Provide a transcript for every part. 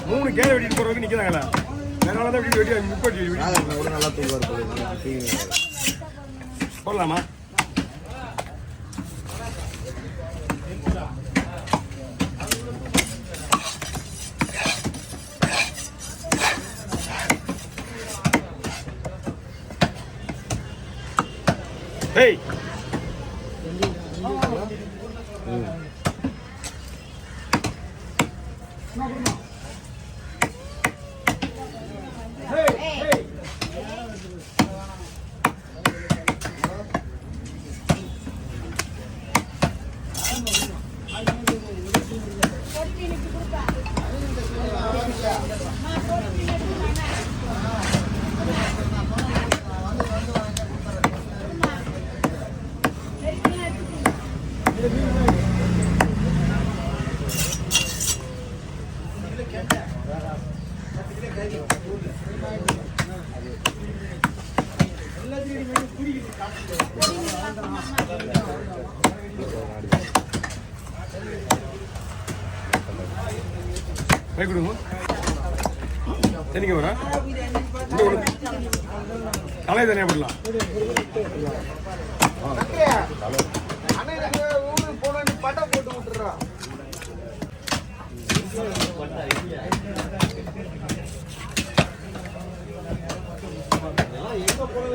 மூணு கேரை வெட்டிட்டு போறதுக்கு நிக்கிறாங்களா அதனால தான் வெட்டி முப்பத்தி நல்லா தூங்குவார் போடலாமா Hey! கை கொடுங்க தனிக்க வரா தலை தனியாக போடலாம் பட்டை போட்டு விட்டுறான் எங்க போனீங்க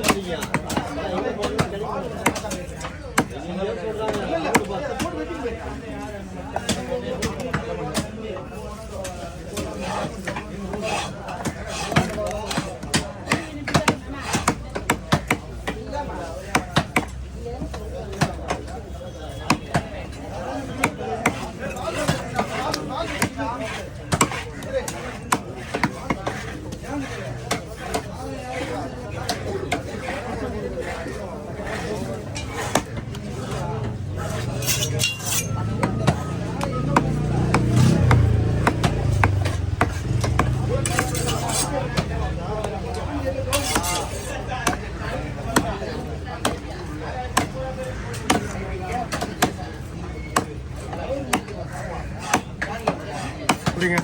புரியுங்க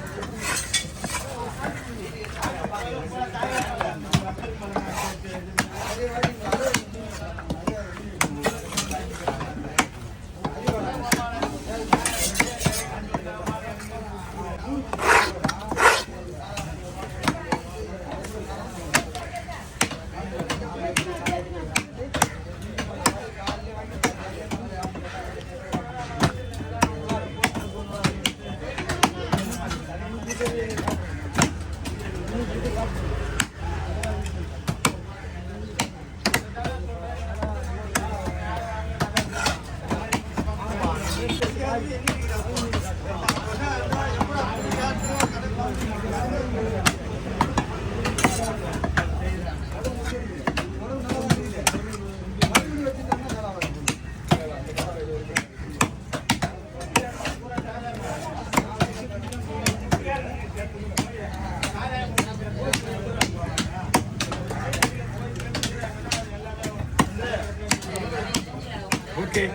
Okay.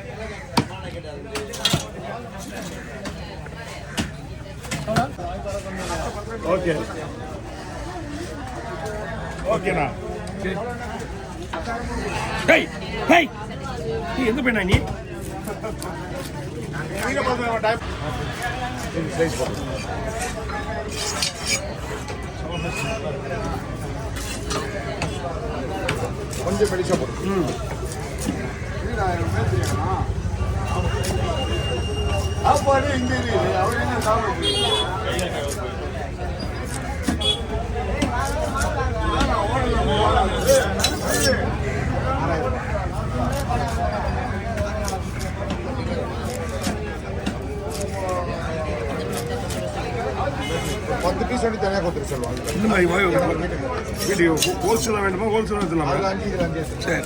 Okay. Okay na. Hey, hey. நீ எங்க போய்னா நீ? நீங்க பாருங்க டைம். இது சைஸ் போடு. கொஞ்சம் பெருசா போடு. அப்பாடி இங்க இருக்கு அவரே என்ன சாப்பிடுது பத்து பீஸ் வந்து தனியாக கொடுத்துரு சொல்லுவாங்க இந்த மாதிரி வீடியோ ஹோல்சேலாக வேண்டுமா ஹோல்சேலாக எடுத்துலாமா அஞ்சு சரி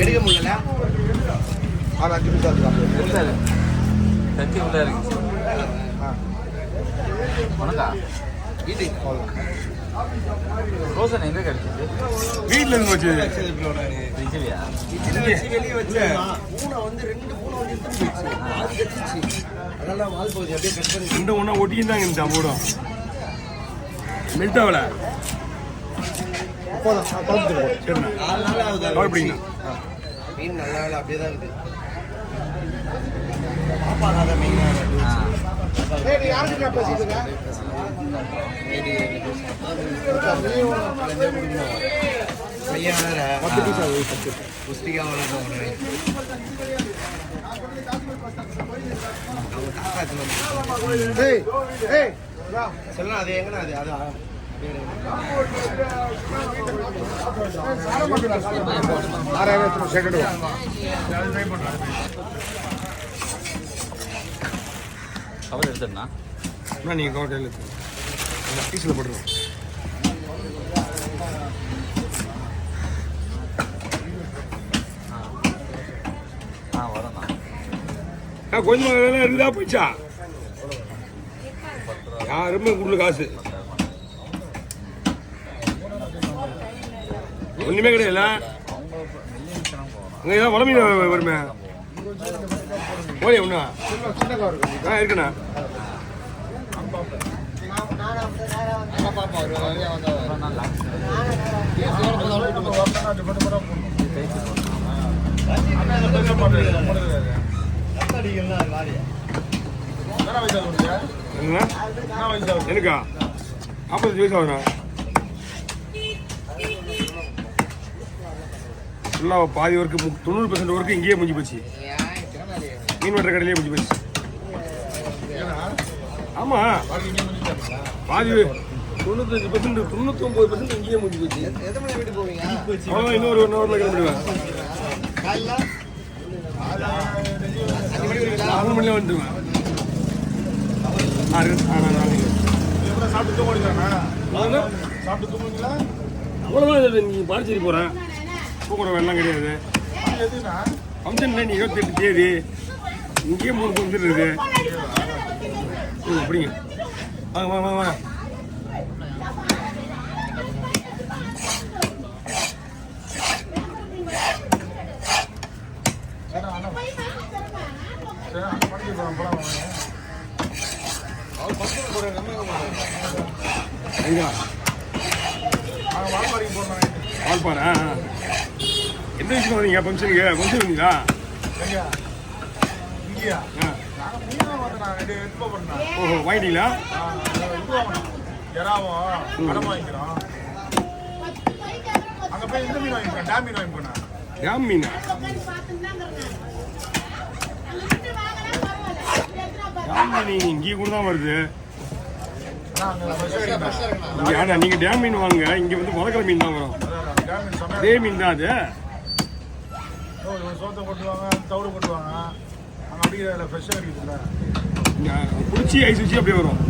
எடுக்க முடியல 5 நிமிஷம் தத்தி உள்ள இருக்கு வணக்கா வீட்டுக்கு ரோசன் எங்கே கிடைச்சிது? வீட்டில் இருந்து வச்சு இல்லையா? வெளியே வச்சேன் பூனை வந்து 2 பூனை வந்து எடுத்துட்டு போயிடுச்சு. அது கட்டிச்சு. அதனால வால் போகுது அப்படியே கட் பண்ணி இந்த ஒன்றா ஒட்டிக்கிட்டாங்க இந்த போடும் மெல்ட் ஆகல. சரிண்ணா 4 நாள் ஆகுது. கவலைப்படிங்கண்ணா. மீன் நல்லா இல்லை அப்படியே தான் இருக்குது. பாப்பாக்காத மீன் யாருக்கு பேசிட்டுங்க புஸ்திகா சொல்லலாம். அது எங்கண்ணா அது அது 6000 செகண்ட் கவர் எடுத்துருண்ணா. நீங்கள் கவர் பீஸில் போட்டுருவோம். வரேண்ணா. கொஞ்சம் இருக்குதா போயிடுச்சா? யாருமே கொடுல காசு ஒன்றுமே கிடையாது. அங்கே ஏதாவது வளமீன் வருமே ஓடி ஒன்றா இருக்குண்ணா. எனக்கா 45 வயசு ஆகுண்ணா. ஃபுல்லாக பாதி ஒர்க்கு 90% ஒர்க்கு இங்கேயே முடிஞ்சு போச்சு. மீன் வெட்டுற கடையிலே முடிஞ்சு போச்சு. ஆமாம் பாதி 95% 99% இங்கேயே முடிஞ்சு போச்சு. எத்தனை மணி வீட்டுக்கு போவீங்க? அவ்வளோதான். இன்னொரு 1 ஹவரில் கிளம்பிடுவேன். 4 மணில வந்துடுவேன். அவ்வளோதான். நீங்கள் பாண்டிச்சேரி போகிறேன். போக்குவரவு எல்லாம் கிடையாது. ஃபங்க்ஷன் நீ 28 தேதி இங்கேயே 3 ஃபங்க்ஷன் இருக்குது. அப்படிங்க வாங்க வாங்க வாங்க வாங்க. வால்பாறை எந்த விஷயம் வந்தீங்க ஃபங்க்ஷனுக்கு? ஃபங்க்ஷன் வந்தீங்களா? ஓஹோ வாங்கிட்டீங்களா? டேம் மீனா? டேம் மீன் இங்கே கூட தான் வருது. நீங்க டேம் மீன் வாங்க. இங்க வந்து வளர்க்குற மீன் தான் வரும். அதே மீன் தான் அது. சோத்தை கொட்டுவாங்க, தவிடு கொட்டுவாங்க. அங்கே அப்படியே ஃப்ரெஷ்ஷாக இருக்குதுல்ல, பிடிச்சி ஐஸ் வச்சு அப்படியே வரும்.